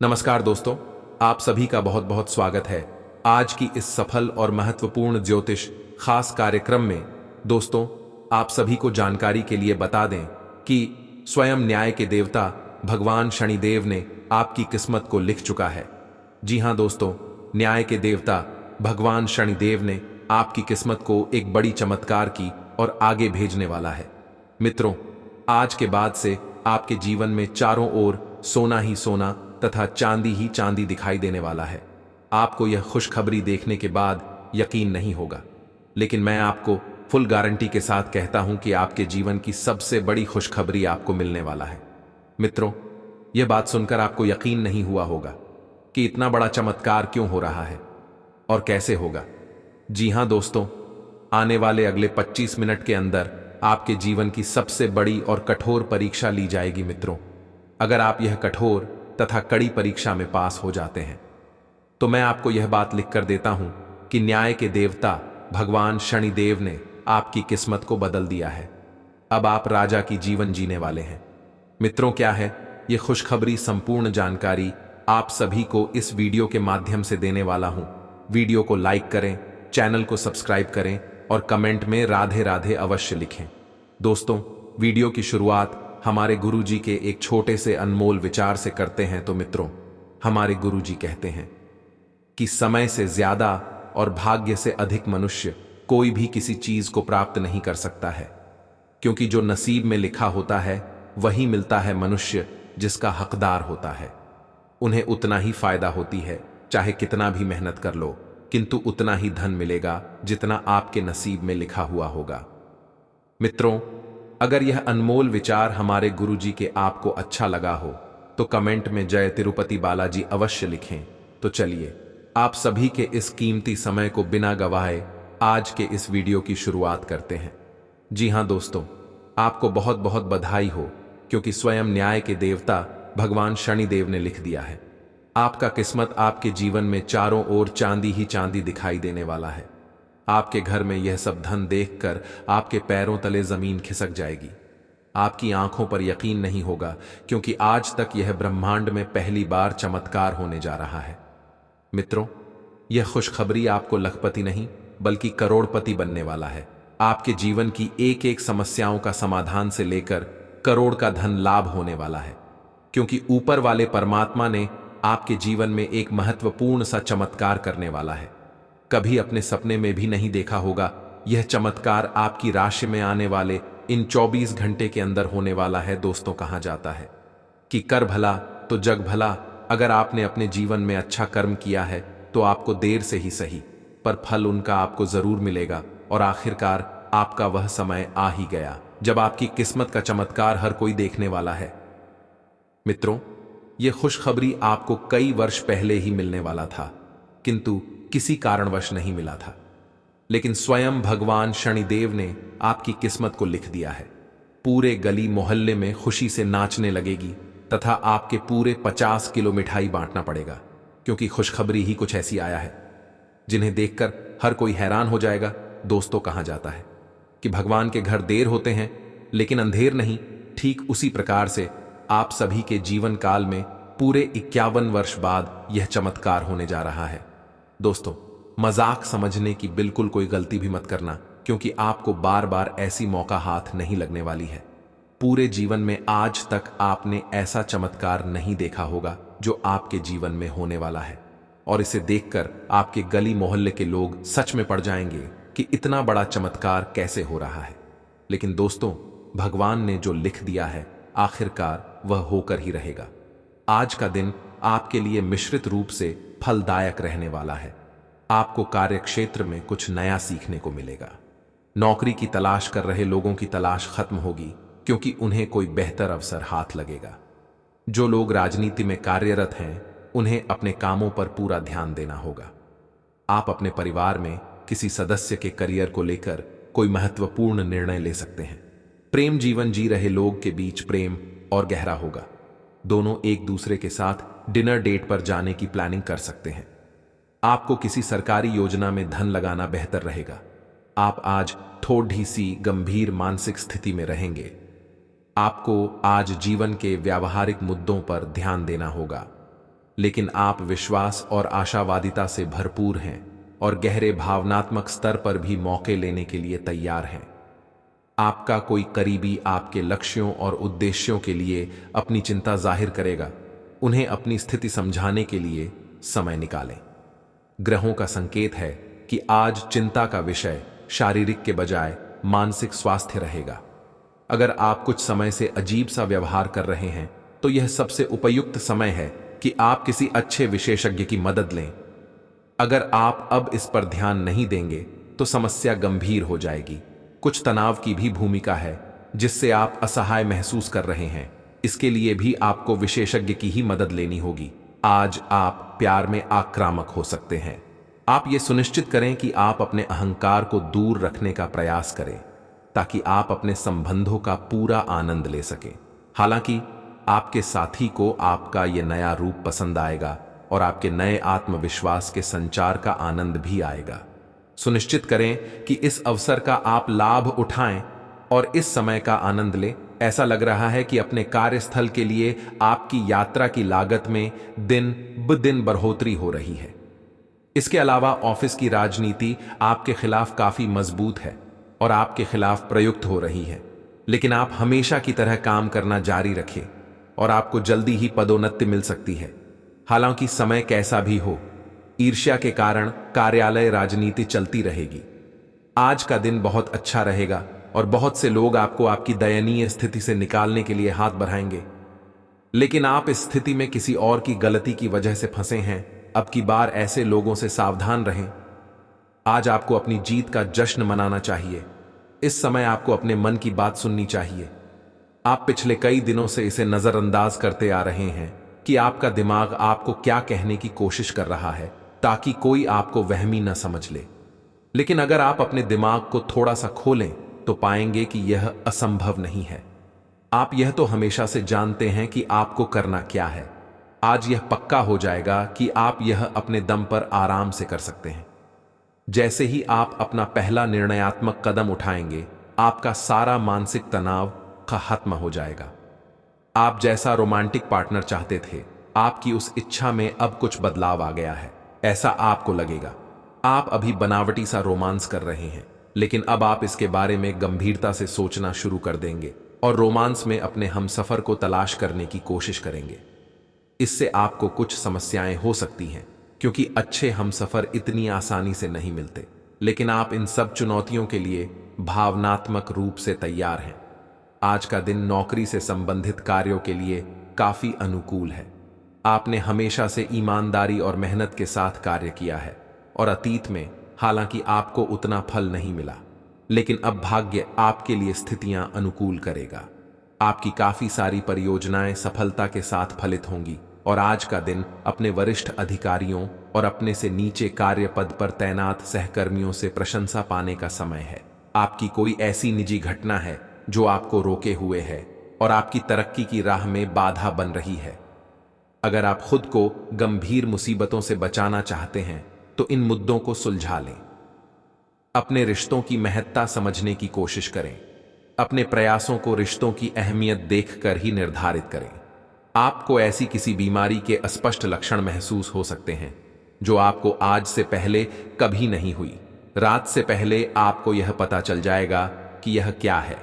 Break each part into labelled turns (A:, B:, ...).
A: नमस्कार दोस्तों, आप सभी का बहुत बहुत स्वागत है आज की इस सफल और महत्वपूर्ण ज्योतिष खास कार्यक्रम में। दोस्तों, आप सभी को जानकारी के लिए बता दें कि स्वयं न्याय के देवता भगवान शनिदेव ने आपकी किस्मत को लिख चुका है। जी हां दोस्तों, न्याय के देवता भगवान शनिदेव ने आपकी किस्मत को एक बड़ी चमत्कार की और आगे भेजने वाला है। मित्रों, आज के बाद से आपके जीवन में चारों ओर सोना ही सोना तथा चांदी ही चांदी दिखाई देने वाला है। आपको यह खुशखबरी देखने के बाद यकीन नहीं होगा, लेकिन मैं आपको फुल गारंटी के साथ कहता हूं कि आपके जीवन की सबसे बड़ी खुशखबरी आपको मिलने वाला है। मित्रों, यह बात सुनकर आपको यकीन नहीं हुआ होगा कि इतना बड़ा चमत्कार क्यों हो रहा है और कैसे होगा। जी हां दोस्तों, आने वाले अगले 25 मिनट के अंदर आपके जीवन की सबसे बड़ी और कठोर परीक्षा ली जाएगी। मित्रों, अगर आप यह कठोर तथा कड़ी परीक्षा में पास हो जाते हैं तो मैं आपको यह बात लिख कर देता हूं कि न्याय के देवता भगवान शनिदेव ने आपकी किस्मत को बदल दिया है। अब आप राजा की जीवन जीने वाले हैं। मित्रों, क्या है यह खुशखबरी? संपूर्ण जानकारी आप सभी को इस वीडियो के माध्यम से देने वाला हूं। वीडियो को लाइक करें, चैनल को सब्सक्राइब करें और कमेंट में राधे राधे अवश्य लिखें। दोस्तों, वीडियो की शुरुआत हमारे गुरुजी के एक छोटे से अनमोल विचार से करते हैं। तो मित्रों, हमारे गुरुजी कहते हैं कि समय से ज्यादा और भाग्य से अधिक मनुष्य कोई भी किसी चीज को प्राप्त नहीं कर सकता है, क्योंकि जो नसीब में लिखा होता है वही मिलता है मनुष्य जिसका हकदार होता है। उन्हें उतना ही फायदा होती है, चाहे कितना भी मेहनत कर लो, किंतु उतना ही धन मिलेगा जितना आपके नसीब में लिखा हुआ होगा। मित्रों, अगर यह अनमोल विचार हमारे गुरुजी के आपको अच्छा लगा हो तो कमेंट में जय तिरुपति बालाजी अवश्य लिखें। तो चलिए आप सभी के इस कीमती समय को बिना गवाए आज के इस वीडियो की शुरुआत करते हैं। जी हां दोस्तों, आपको बहुत बहुत बधाई हो, क्योंकि स्वयं न्याय के देवता भगवान शनिदेव ने लिख दिया है आपका किस्मत आपके जीवन में चारों ओर चांदी ही चांदी दिखाई देने वाला है। आपके घर में यह सब धन देखकर आपके पैरों तले जमीन खिसक जाएगी। आपकी आंखों पर यकीन नहीं होगा, क्योंकि आज तक यह ब्रह्मांड में पहली बार चमत्कार होने जा रहा है। मित्रों, यह खुशखबरी आपको लखपति नहीं बल्कि करोड़पति बनने वाला है। आपके जीवन की एक एक समस्याओं का समाधान से लेकर करोड़ का धन लाभ होने वाला है, क्योंकि ऊपर वाले परमात्मा ने आपके जीवन में एक महत्वपूर्ण सा चमत्कार करने वाला है। कभी अपने सपने में भी नहीं देखा होगा यह चमत्कार आपकी राशि में आने वाले इन 24 घंटे के अंदर होने वाला है। दोस्तों, कहा जाता है कि कर भला तो जग भला। अगर आपने अपने जीवन में अच्छा कर्म किया है तो आपको देर से ही सही, पर फल उनका आपको जरूर मिलेगा। और आखिरकार आपका वह समय आ ही गया जब आपकी किस्मत का चमत्कार हर कोई देखने वाला है। मित्रों, यह खुशखबरी आपको कई वर्ष पहले ही मिलने वाला था, किंतु किसी कारणवश नहीं मिला था। लेकिन स्वयं भगवान शनिदेव ने आपकी किस्मत को लिख दिया है। पूरे गली मोहल्ले में खुशी से नाचने लगेगी तथा आपके पूरे 50 किलो मिठाई बांटना पड़ेगा, क्योंकि खुशखबरी ही कुछ ऐसी आया है जिन्हें देखकर हर कोई हैरान हो जाएगा। दोस्तों, कहा जाता है कि भगवान के घर देर होते हैं लेकिन अंधेर नहीं। ठीक उसी प्रकार से आप सभी के जीवन काल में पूरे 51 वर्ष बाद यह चमत्कार होने जा रहा है। दोस्तों, मजाक समझने की बिल्कुल कोई गलती भी मत करना, क्योंकि आपको बार बार ऐसी मौका हाथ नहीं लगने वाली है। पूरे जीवन में आज तक आपने ऐसा चमत्कार नहीं देखा होगा जो आपके जीवन में होने वाला है, और इसे देखकर आपके गली मोहल्ले के लोग सच में पड़ जाएंगे कि इतना बड़ा चमत्कार कैसे हो रहा है। लेकिन दोस्तों, भगवान ने जो लिख दिया है आखिरकार वह होकर ही रहेगा। आज का दिन आपके लिए मिश्रित रूप से फलदायक रहने वाला है। आपको कार्यक्षेत्र में कुछ नया सीखने को मिलेगा। नौकरी की तलाश कर रहे लोगों की तलाश खत्म होगी, क्योंकि उन्हें कोई बेहतर अवसर हाथ लगेगा। जो लोग राजनीति में कार्यरत हैं उन्हें अपने कामों पर पूरा ध्यान देना होगा। आप अपने परिवार में किसी सदस्य के करियर को लेकर कोई महत्वपूर्ण निर्णय ले सकते हैं। प्रेम जीवन जी रहे लोग के बीच प्रेम और गहरा होगा। दोनों एक दूसरे के साथ डिनर डेट पर जाने की प्लानिंग कर सकते हैं। आपको किसी सरकारी योजना में धन लगाना बेहतर रहेगा। आप आज थोड़ी सी गंभीर मानसिक स्थिति में रहेंगे। आपको आज जीवन के व्यावहारिक मुद्दों पर ध्यान देना होगा। लेकिन आप विश्वास और आशावादिता से भरपूर हैं और गहरे भावनात्मक स्तर पर भी मौके लेने के लिए तैयार हैं। आपका कोई करीबी आपके लक्ष्यों और उद्देश्यों के लिए अपनी चिंता जाहिर करेगा। उन्हें अपनी स्थिति समझाने के लिए समय निकालें। ग्रहों का संकेत है कि आज चिंता का विषय शारीरिक के बजाय मानसिक स्वास्थ्य रहेगा। अगर आप कुछ समय से अजीब सा व्यवहार कर रहे हैं तो यह सबसे उपयुक्त समय है कि आप किसी अच्छे विशेषज्ञ की मदद लें। अगर आप अब इस पर ध्यान नहीं देंगे तो समस्या गंभीर हो जाएगी। कुछ तनाव की भी भूमिका है जिससे आप असहाय महसूस कर रहे हैं। इसके लिए भी आपको विशेषज्ञ की ही मदद लेनी होगी। आज आप प्यार में आक्रामक हो सकते हैं। आप ये सुनिश्चित करें कि आप अपने अहंकार को दूर रखने का प्रयास करें ताकि आप अपने संबंधों का पूरा आनंद ले सकें। हालांकि आपके साथी को आपका यह नया रूप पसंद आएगा और आपके नए आत्मविश्वास के संचार का आनंद भी आएगा। सुनिश्चित करें कि इस अवसर का आप लाभ उठाएं और इस समय का आनंद लें। ऐसा लग रहा है कि अपने कार्यस्थल के लिए आपकी यात्रा की लागत में दिन ब दिन बढ़ोतरी हो रही है। इसके अलावा ऑफिस की राजनीति आपके खिलाफ काफी मजबूत है और आपके खिलाफ प्रयुक्त हो रही है, लेकिन आप हमेशा की तरह काम करना जारी रखें और आपको जल्दी ही पदोन्नति मिल सकती है। हालांकि समय कैसा भी हो, ईर्ष्या के कारण कार्यालय राजनीति चलती रहेगी। आज का दिन बहुत अच्छा रहेगा और बहुत से लोग आपको आपकी दयनीय स्थिति से निकालने के लिए हाथ बढ़ाएंगे, लेकिन आप इस स्थिति में किसी और की गलती की वजह से फंसे हैं। अब की बार ऐसे लोगों से सावधान रहें। आज आपको अपनी जीत का जश्न मनाना चाहिए। इस समय आपको अपने मन की बात सुननी चाहिए। आप पिछले कई दिनों से इसे नजरअंदाज करते आ रहे हैं कि आपका दिमाग आपको क्या कहने की कोशिश कर रहा है ताकि कोई आपको वहमी न समझ ले। लेकिन अगर आप अपने दिमाग को थोड़ा सा खोलें तो पाएंगे कि यह असंभव नहीं है। आप यह तो हमेशा से जानते हैं कि आपको करना क्या है। आज यह पक्का हो जाएगा कि आप यह अपने दम पर आराम से कर सकते हैं। जैसे ही आप अपना पहला निर्णयात्मक कदम उठाएंगे, आपका सारा मानसिक तनाव खत्म हो जाएगा। आप जैसा रोमांटिक पार्टनर चाहते थे, आपकी उस इच्छा में अब कुछ बदलाव आ गया है, ऐसा आपको लगेगा। आप अभी बनावटी सा रोमांस कर रहे हैं, लेकिन अब आप इसके बारे में गंभीरता से सोचना शुरू कर देंगे और रोमांस में अपने हमसफर को तलाश करने की कोशिश करेंगे। इससे आपको कुछ समस्याएं हो सकती हैं क्योंकि अच्छे हमसफर इतनी आसानी से नहीं मिलते, लेकिन आप इन सब चुनौतियों के लिए भावनात्मक रूप से तैयार हैं। आज का दिन नौकरी से संबंधित कार्यों के लिए काफी अनुकूल है। आपने हमेशा से ईमानदारी और मेहनत के साथ कार्य किया है और अतीत में हालांकि आपको उतना फल नहीं मिला, लेकिन अब भाग्य आपके लिए स्थितियां अनुकूल करेगा। आपकी काफी सारी परियोजनाएं सफलता के साथ फलित होंगी और आज का दिन अपने वरिष्ठ अधिकारियों और अपने से नीचे कार्य पद पर तैनात सहकर्मियों से प्रशंसा पाने का समय है। आपकी कोई ऐसी निजी घटना है जो आपको रोके हुए है और आपकी तरक्की की राह में बाधा बन रही है। अगर आप खुद को गंभीर मुसीबतों से बचाना चाहते हैं तो इन मुद्दों को सुलझा लें। अपने रिश्तों की महत्ता समझने की कोशिश करें। अपने प्रयासों को रिश्तों की अहमियत देखकर ही निर्धारित करें। आपको ऐसी किसी बीमारी के अस्पष्ट लक्षण महसूस हो सकते हैं जो आपको आज से पहले कभी नहीं हुई। रात से पहले आपको यह पता चल जाएगा कि यह क्या है।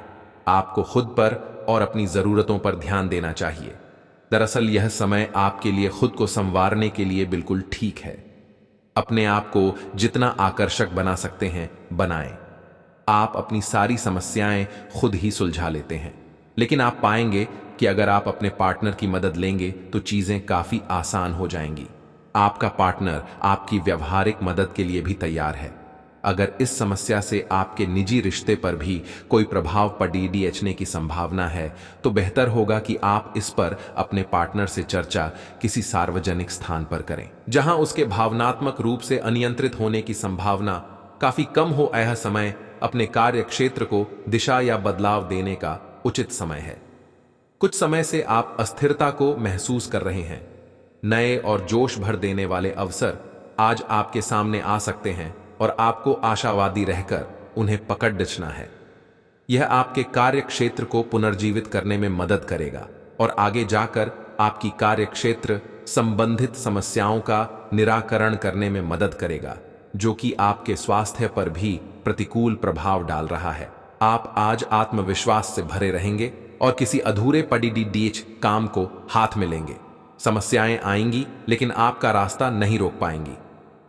A: आपको खुद पर और अपनी जरूरतों पर ध्यान देना चाहिए। दरअसल यह समय आपके लिए खुद को संवारने के लिए बिल्कुल ठीक है। अपने आप को जितना आकर्षक बना सकते हैं बनाएं। आप अपनी सारी समस्याएं खुद ही सुलझा लेते हैं, लेकिन आप पाएंगे कि अगर आप अपने पार्टनर की मदद लेंगे तो चीजें काफी आसान हो जाएंगी। आपका पार्टनर आपकी व्यावहारिक मदद के लिए भी तैयार है। अगर इस समस्या से आपके निजी रिश्ते पर भी कोई प्रभाव पड़ने की संभावना है तो बेहतर होगा कि आप इस पर अपने पार्टनर से चर्चा किसी सार्वजनिक स्थान पर करें जहां उसके भावनात्मक रूप से अनियंत्रित होने की संभावना काफी कम हो। यह समय अपने कार्य क्षेत्र को दिशा या बदलाव देने का उचित समय है। कुछ समय से आप अस्थिरता को महसूस कर रहे हैं। नए और जोश भर देने वाले अवसर आज आपके सामने आ सकते हैं और आपको आशावादी रहकर उन्हें पकड़ डचना है। यह आपके कार्य क्षेत्र को पुनर्जीवित करने में मदद करेगा और आगे जाकर आपकी कार्य क्षेत्र संबंधित समस्याओं का निराकरण करने में मदद करेगा, जो कि आपके स्वास्थ्य पर भी प्रतिकूल प्रभाव डाल रहा है। आप आज आत्मविश्वास से भरे रहेंगे और किसी अधूरे पड़ी काम को हाथ में लेंगे। समस्याएं आएंगी, लेकिन आपका रास्ता नहीं रोक पाएंगी।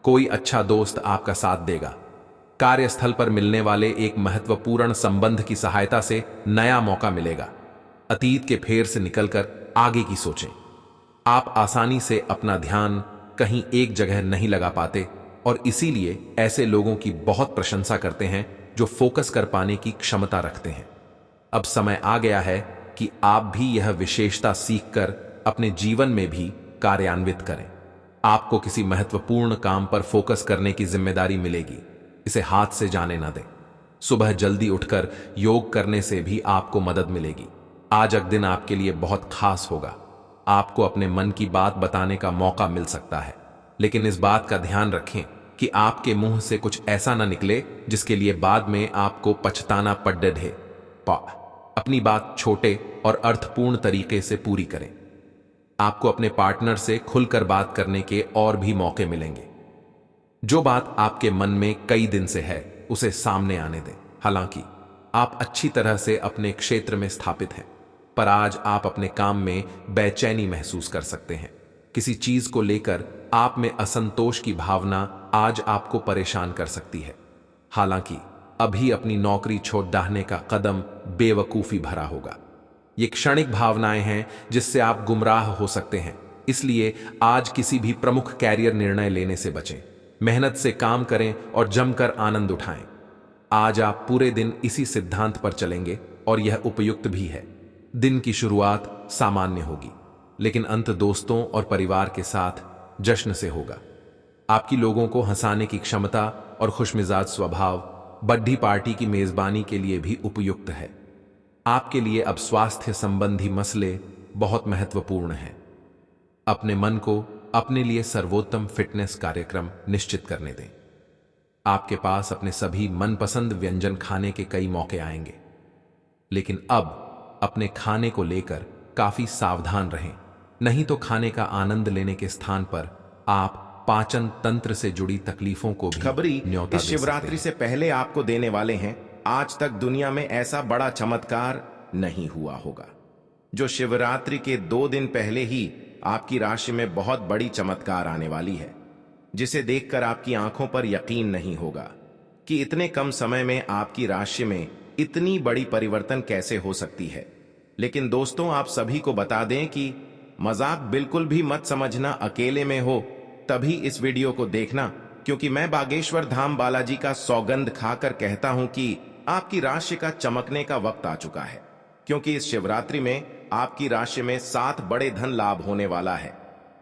A: कोई अच्छा दोस्त आपका साथ देगा। कार्यस्थल पर मिलने वाले एक महत्वपूर्ण संबंध की सहायता से नया मौका मिलेगा। अतीत के फेर से निकलकर आगे की सोचें। आप आसानी से अपना ध्यान कहीं एक जगह नहीं लगा पाते और इसीलिए ऐसे लोगों की बहुत प्रशंसा करते हैं जो फोकस कर पाने की क्षमता रखते हैं। अब समय आ गया है कि आप भी यह विशेषता सीखकर अपने जीवन में भी कार्यान्वित करें। आपको किसी महत्वपूर्ण काम पर फोकस करने की जिम्मेदारी मिलेगी। इसे हाथ से जाने न दें। सुबह जल्दी उठकर योग करने से भी आपको मदद मिलेगी। आज का दिन आपके लिए बहुत खास होगा। आपको अपने मन की बात बताने का मौका मिल सकता है, लेकिन इस बात का ध्यान रखें कि आपके मुंह से कुछ ऐसा ना निकले जिसके लिए बाद में आपको पछताना पड़े। अपनी बात छोटे और अर्थपूर्ण तरीके से पूरी करें। आपको अपने पार्टनर से खुलकर बात करने के और भी मौके मिलेंगे। जो बात आपके मन में कई दिन से है उसे सामने आने दें। हालांकि आप अच्छी तरह से अपने क्षेत्र में स्थापित हैं, पर आज आप अपने काम में बेचैनी महसूस कर सकते हैं। किसी चीज को लेकर आप में असंतोष की भावना आज आपको परेशान कर सकती है। हालांकि अभी अपनी नौकरी छोड़ डालने का कदम बेवकूफी भरा होगा। ये क्षणिक भावनाएं हैं जिससे आप गुमराह हो सकते हैं। इसलिए आज किसी भी प्रमुख कैरियर निर्णय लेने से बचें। मेहनत से काम करें और जमकर आनंद उठाएं। आज आप पूरे दिन इसी सिद्धांत पर चलेंगे और यह उपयुक्त भी है। दिन की शुरुआत सामान्य होगी, लेकिन अंत दोस्तों और परिवार के साथ जश्न से होगा। आपकी लोगों को हंसाने की क्षमता और खुशमिजाज स्वभाव बर्थडे पार्टी की मेजबानी के लिए भी उपयुक्त है। आपके लिए अब स्वास्थ्य संबंधी मसले बहुत महत्वपूर्ण हैं। अपने मन को अपने लिए सर्वोत्तम फिटनेस कार्यक्रम निश्चित करने दें। आपके पास अपने सभी मनपसंद व्यंजन खाने के कई मौके आएंगे, लेकिन अब अपने खाने को लेकर काफी सावधान रहें, नहीं तो खाने का आनंद लेने के स्थान पर आप पाचन तंत्र से जुड़ी तकलीफों को भी
B: खबरी
A: न्योता
B: इस
A: दे
B: शिवरात्रि
A: सकते
B: से पहले आपको देने वाले हैं। आज तक दुनिया में ऐसा बड़ा चमत्कार नहीं हुआ होगा। जो शिवरात्रि के 2 दिन पहले ही आपकी राशि में बहुत बड़ी चमत्कार आने वाली है, जिसे देखकर आपकी आंखों पर यकीन नहीं होगा कि इतने कम समय में आपकी राशि में इतनी बड़ी परिवर्तन कैसे हो सकती है। लेकिन दोस्तों, आप सभी को बता दें कि मजाक बिल्कुल भी मत समझना। अकेले में हो तभी इस वीडियो को देखना, क्योंकि मैं बागेश्वर धाम बालाजी का सौगंध खाकर कहता हूं कि आपकी राशि का चमकने का वक्त आ चुका है। क्योंकि इस शिवरात्रि में आपकी राशि में 7 बड़े धन लाभ होने वाला है।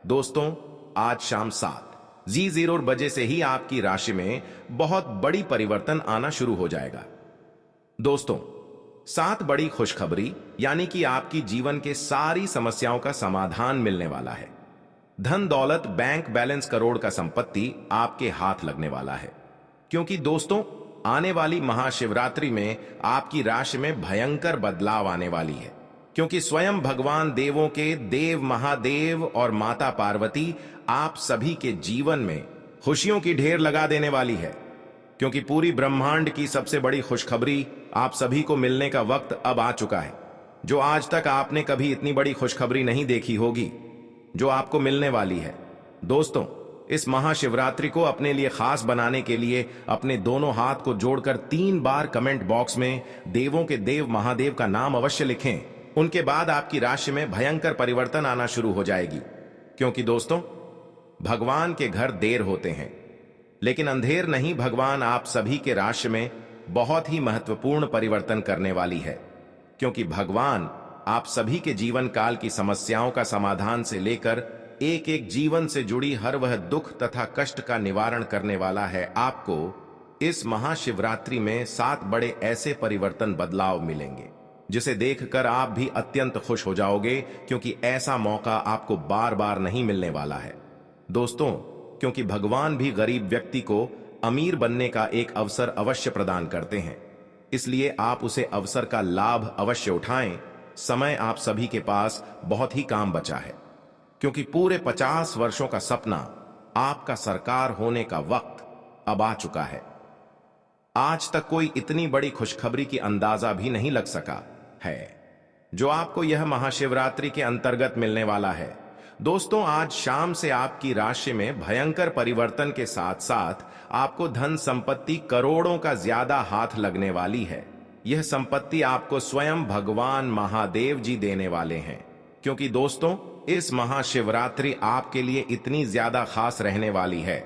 B: दोस्तों, आज शाम 7:00 बजे से ही आपकी राशि में बहुत बड़ी परिवर्तन आना शुरू हो जाएगा। दोस्तों, 7 बड़ी खुशखबरी, यानी कि आपकी जीवन के सारी समस्याओं का समाधान मिलने वाला है। धन दौलत, बैंक बैलेंस, करोड़ का संपत्ति आपके हाथ लगने वाला है। क्योंकि दोस्तों, आने वाली महाशिवरात्रि में आपकी राशि में भयंकर बदलाव आने वाली है। क्योंकि स्वयं भगवान देवों के देव महादेव और माता पार्वती आप सभी के जीवन में खुशियों की ढेर लगा देने वाली है। क्योंकि पूरी ब्रह्मांड की सबसे बड़ी खुशखबरी आप सभी को मिलने का वक्त अब आ चुका है। जो आज तक आपने कभी इतनी बड़ी खुशखबरी नहीं देखी होगी, जो आपको मिलने वाली है। दोस्तों, इस महाशिवरात्रि को अपने लिए खास बनाने के लिए अपने दोनों हाथ को जोड़कर 3 बार कमेंट बॉक्स में देवों के देव महादेव का नाम अवश्य लिखें। उनके बाद आपकी राशि में भयंकर परिवर्तन आना शुरू हो जाएगी। क्योंकि दोस्तों, भगवान के घर देर होते हैं, लेकिन अंधेर नहीं। भगवान आप सभी के राशि में बहुत ही महत्वपूर्ण परिवर्तन करने वाली है। क्योंकि भगवान आप सभी के जीवन काल की समस्याओं का समाधान से लेकर एक एक जीवन से जुड़ी हर वह दुख तथा कष्ट का निवारण करने वाला है। आपको इस महाशिवरात्रि में 7 बड़े ऐसे परिवर्तन बदलाव मिलेंगे, जिसे देखकर आप भी अत्यंत खुश हो जाओगे। क्योंकि ऐसा मौका आपको बार बार नहीं मिलने वाला है। दोस्तों, क्योंकि भगवान भी गरीब व्यक्ति को अमीर बनने का एक अवसर अवश्य प्रदान करते हैं, इसलिए आप उसे अवसर का लाभ अवश्य उठाएं। समय आप सभी के पास बहुत ही काम बचा है। क्योंकि पूरे 50 वर्षों का सपना, आपका सरकार होने का वक्त अब आ चुका है। आज तक कोई इतनी बड़ी खुशखबरी की अंदाजा भी नहीं लग सका है जो आपको यह महाशिवरात्रि के अंतर्गत मिलने वाला है। दोस्तों, आज शाम से आपकी राशि में भयंकर परिवर्तन के साथ साथ आपको धन संपत्ति करोड़ों का ज्यादा हाथ लगने वाली है। यह संपत्ति आपको स्वयं भगवान महादेव जी देने वाले हैं, क्योंकि दोस्तों, इस महाशिवरात्रि आपके लिए इतनी ज्यादा खास रहने वाली है।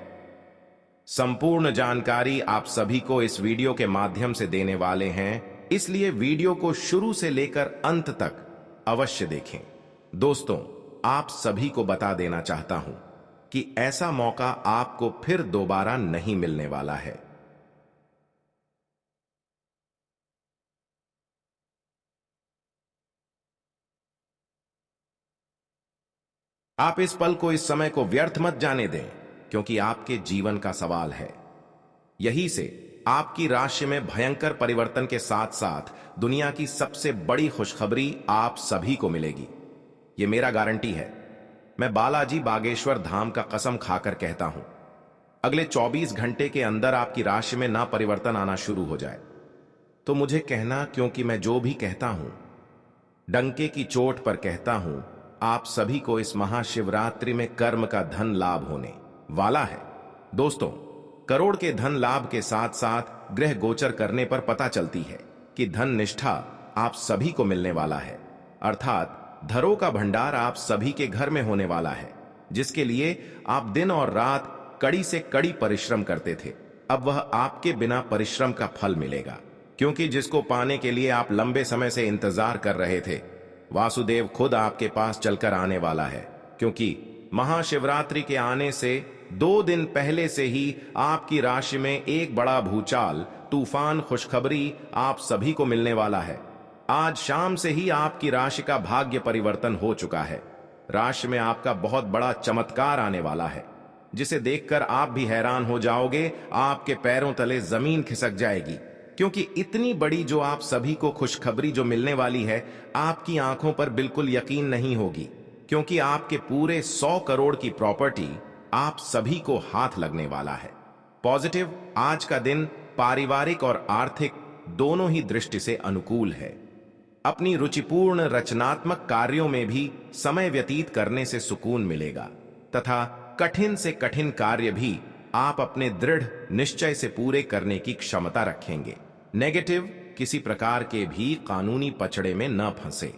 B: संपूर्ण जानकारी आप सभी को इस वीडियो के माध्यम से देने वाले हैं, इसलिए वीडियो को शुरू से लेकर अंत तक अवश्य देखें। दोस्तों, आप सभी को बता देना चाहता हूं कि ऐसा मौका आपको फिर दोबारा नहीं मिलने वाला है। आप इस पल को, इस समय को व्यर्थ मत जाने दें, क्योंकि आपके जीवन का सवाल है। यही से आपकी राशि में भयंकर परिवर्तन के साथ साथ दुनिया की सबसे बड़ी खुशखबरी आप सभी को मिलेगी। यह मेरा गारंटी है। मैं बालाजी बागेश्वर धाम का कसम खाकर कहता हूं, अगले 24 घंटे के अंदर आपकी राशि में ना परिवर्तन आना शुरू हो जाए तो मुझे कहना, क्योंकि मैं जो भी कहता हूं डंके की चोट पर कहता हूं। आप सभी को इस महाशिवरात्रि में कर्म का धन लाभ होने वाला है। दोस्तों, करोड़ के धन लाभ के साथ साथ ग्रह गोचर करने पर पता चलती है कि धन निष्ठा आप सभी को मिलने वाला है, अर्थात धरों का भंडार आप सभी के घर में होने वाला है, जिसके लिए आप दिन और रात कड़ी से कड़ी परिश्रम करते थे। अब वह आपके बिना परिश्रम का फल मिलेगा, क्योंकि जिसको पाने के लिए आप लंबे समय से इंतजार कर रहे थे, वासुदेव खुद आपके पास चलकर आने वाला है। क्योंकि महाशिवरात्रि के आने से 2 दिन पहले से ही आपकी राशि में एक बड़ा भूचाल, तूफान खुशखबरी आप सभी को मिलने वाला है। आज शाम से ही आपकी राशि का भाग्य परिवर्तन हो चुका है। राशि में आपका बहुत बड़ा चमत्कार आने वाला है, जिसे देखकर आप भी हैरान हो जाओगे। आपके पैरों तले जमीन खिसक जाएगी, क्योंकि इतनी बड़ी जो आप सभी को खुशखबरी जो मिलने वाली है, आपकी आंखों पर बिल्कुल यकीन नहीं होगी, क्योंकि आपके पूरे 100 करोड़ की प्रॉपर्टी आप सभी को हाथ लगने वाला है। पॉजिटिव, आज का दिन पारिवारिक और आर्थिक दोनों ही दृष्टि से अनुकूल है। अपनी रुचिपूर्ण रचनात्मक कार्यों में भी समय व्यतीत करने से सुकून मिलेगा तथा कठिन से कठिन कार्य भी आप अपने दृढ़ निश्चय से पूरे करने की क्षमता रखेंगे। नेगेटिव, किसी प्रकार के भी कानूनी पचड़े में न फंसे।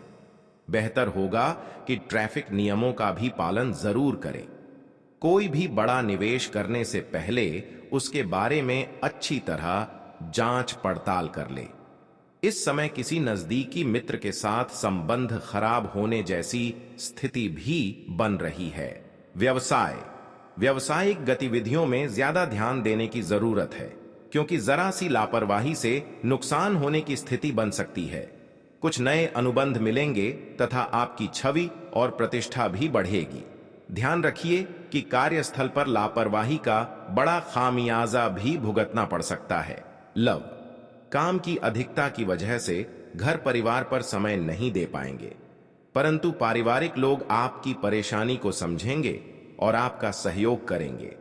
B: बेहतर होगा कि ट्रैफिक नियमों का भी पालन जरूर करें। कोई भी बड़ा निवेश करने से पहले उसके बारे में अच्छी तरह जांच पड़ताल कर ले। इस समय किसी नजदीकी मित्र के साथ संबंध खराब होने जैसी स्थिति भी बन रही है। व्यवसाय, व्यावसायिक गतिविधियों में ज्यादा ध्यान देने की जरूरत है, क्योंकि जरा सी लापरवाही से नुकसान होने की स्थिति बन सकती है। कुछ नए अनुबंध मिलेंगे तथा आपकी छवि और प्रतिष्ठा भी बढ़ेगी। ध्यान रखिए कि कार्यस्थल पर लापरवाही का बड़ा खामियाजा भी भुगतना पड़ सकता है। लव, काम की अधिकता की वजह से घर परिवार पर समय नहीं दे पाएंगे, परंतु पारिवारिक लोग आपकी परेशानी को समझेंगे और आपका सहयोग करेंगे।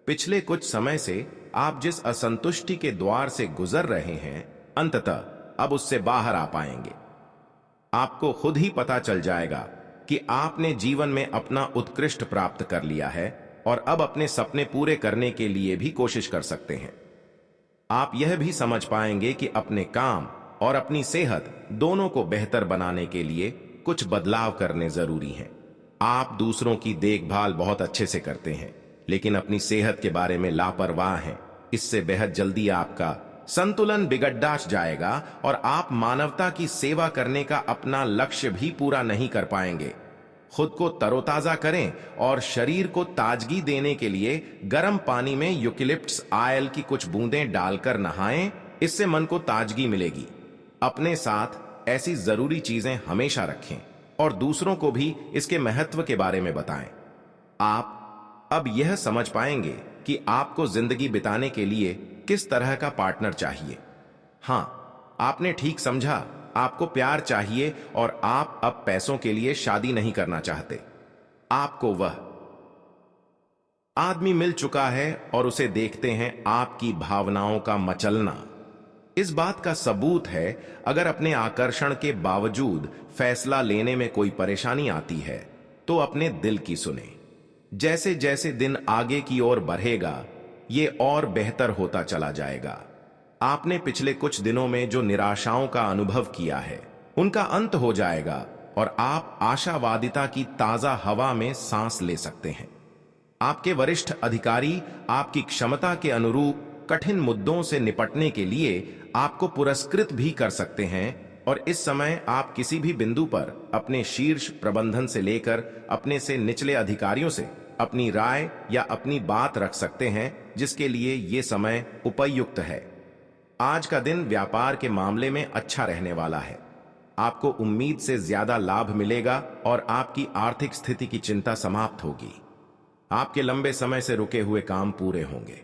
B: पिछले कुछ समय से आप जिस असंतुष्टि के द्वार से गुजर रहे हैं, अंततः अब उससे बाहर आ पाएंगे। आपको खुद ही पता चल जाएगा कि आपने जीवन में अपना उत्कृष्ट प्राप्त कर लिया है और अब अपने सपने पूरे करने के लिए भी कोशिश कर सकते हैं। आप यह भी समझ पाएंगे कि अपने काम और अपनी सेहत दोनों को बेहतर बनाने के लिए कुछ बदलाव करने जरूरी हैं। आप दूसरों की देखभाल बहुत अच्छे से करते हैं, लेकिन अपनी सेहत के बारे में लापरवाह हैं। इससे बेहद जल्दी आपका संतुलन बिगड़ जाएगा और आप मानवता की सेवा करने का अपना लक्ष्य भी पूरा नहीं कर पाएंगे। खुद को तरोताजा करें और शरीर को ताजगी देने के लिए गर्म पानी में यूकेलिप्टस ऑयल की कुछ बूंदें डालकर नहाएं। इससे मन को ताजगी मिलेगी। अपने साथ ऐसी जरूरी चीजें हमेशा रखें और दूसरों को भी इसके महत्व के बारे में बताएं। आप अब यह समझ पाएंगे कि आपको जिंदगी बिताने के लिए किस तरह का पार्टनर चाहिए। हां, आपने ठीक समझा, आपको प्यार चाहिए और आप अब पैसों के लिए शादी नहीं करना चाहते। आपको वह आदमी मिल चुका है और उसे देखते हैं आपकी भावनाओं का मचलना। इस बात का सबूत है अगर अपने आकर्षण के बावजूद फैसला लेने में कोई परेशानी आती है तो अपने दिल की सुने। जैसे जैसे दिन आगे की ओर बढ़ेगा ये और बेहतर होता चला जाएगा। आपने पिछले कुछ दिनों में जो निराशाओं का अनुभव किया है उनका अंत हो जाएगा और आप आशावादिता की ताजा हवा में सांस ले सकते हैं। आपके वरिष्ठ अधिकारी आपकी क्षमता के अनुरूप कठिन मुद्दों से निपटने के लिए आपको पुरस्कृत भी कर सकते हैं और इस समय आप किसी भी बिंदु पर अपने शीर्ष प्रबंधन से लेकर अपने से निचले अधिकारियों से अपनी राय या अपनी बात रख सकते हैं जिसके लिए ये समय उपयुक्त है। आज का दिन व्यापार के मामले में अच्छा रहने वाला है। आपको उम्मीद से ज्यादा लाभ मिलेगा और आपकी आर्थिक स्थिति की चिंता समाप्त होगी। आपके लंबे समय से रुके हुए काम पूरे होंगे।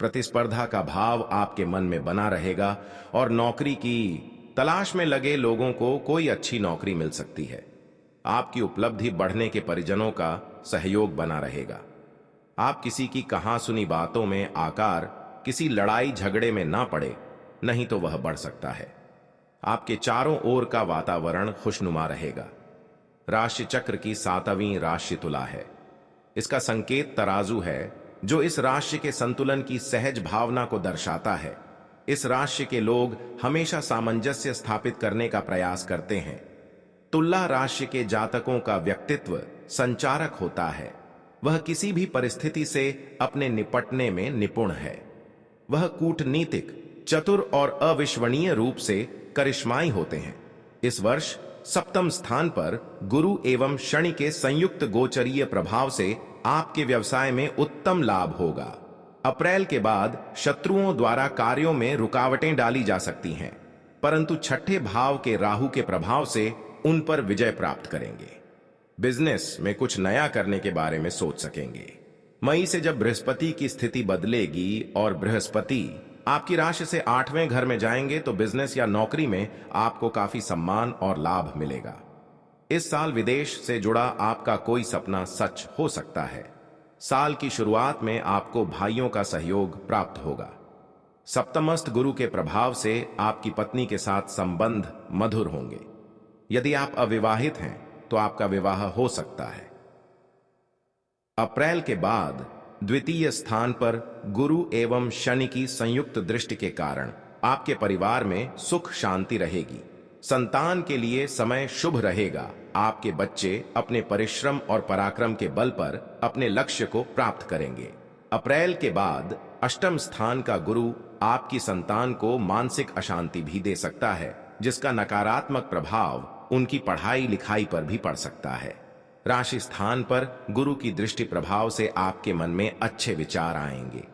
B: प्रतिस्पर्धा का भाव आपके मन में बना रहेगा और नौकरी की तलाश में लगे लोगों को कोई अच्छी नौकरी मिल सकती है। आपकी उपलब्धि बढ़ने के परिजनों का सहयोग बना रहेगा। आप किसी की कहां सुनी बातों में आकर किसी लड़ाई झगड़े में ना पड़े, नहीं तो वह बढ़ सकता है। आपके चारों ओर का वातावरण खुशनुमा रहेगा। राशि चक्र की 7वीं राशि तुला है। इसका संकेत तराजू है जो इस राशि के संतुलन की सहज भावना को दर्शाता है। इस राशि के लोग हमेशा सामंजस्य स्थापित करने का प्रयास करते हैं। तुला राशि के जातकों का व्यक्तित्व संचारक होता है। वह किसी भी परिस्थिति से अपने निपटने में निपुण है। वह कूटनीतिक, चतुर और अविश्वसनीय रूप से करिश्माई होते हैं। इस वर्ष 7वें स्थान पर गुरु एवं शनि के संयुक्त गोचरीय प्रभाव से आपके व्यवसाय में उत्तम लाभ होगा। अप्रैल के बाद शत्रुओं द्वारा कार्यों में रुकावटें डाली जा सकती हैं, परंतु छठे भाव के राहु के प्रभाव से उन पर विजय प्राप्त करेंगे। बिजनेस में कुछ नया करने के बारे में सोच सकेंगे। मई से जब बृहस्पति की स्थिति बदलेगी और बृहस्पति आपकी राशि से 8वें घर में जाएंगे तो बिजनेस या नौकरी में आपको काफी सम्मान और लाभ मिलेगा। इस साल विदेश से जुड़ा आपका कोई सपना सच हो सकता है। साल की शुरुआत में आपको भाइयों का सहयोग प्राप्त होगा। सप्तमस्थ गुरु के प्रभाव से आपकी पत्नी के साथ संबंध मधुर होंगे। यदि आप अविवाहित हैं तो आपका विवाह हो सकता है। अप्रैल के बाद द्वितीय स्थान पर गुरु एवं शनि की संयुक्त दृष्टि के कारण आपके परिवार में सुख शांति रहेगी। संतान के लिए समय शुभ रहेगा। आपके बच्चे अपने परिश्रम और पराक्रम के बल पर अपने लक्ष्य को प्राप्त करेंगे। अप्रैल के बाद 8वें स्थान का गुरु आपकी संतान को मानसिक अशांति भी दे सकता है, जिसका नकारात्मक प्रभाव उनकी पढ़ाई लिखाई पर भी पड़ सकता है। राशि स्थान पर गुरु की दृष्टि प्रभाव से आपके मन में अच्छे विचार आएंगे।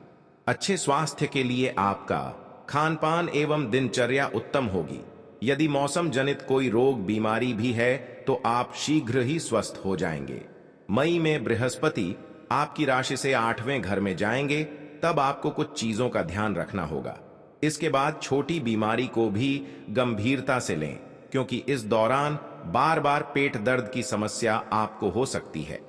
B: अच्छे स्वास्थ्य के लिए आपका खान पान एवं दिनचर्या उत्तम होगी। यदि मौसम जनित कोई रोग बीमारी भी है तो आप शीघ्र ही स्वस्थ हो जाएंगे। मई में बृहस्पति आपकी राशि से 8वें घर में जाएंगे, तब आपको कुछ चीजों का ध्यान रखना होगा। इसके बाद छोटी बीमारी को भी गंभीरता से लें, क्योंकि इस दौरान बार बार पेट दर्द की समस्या आपको हो सकती है।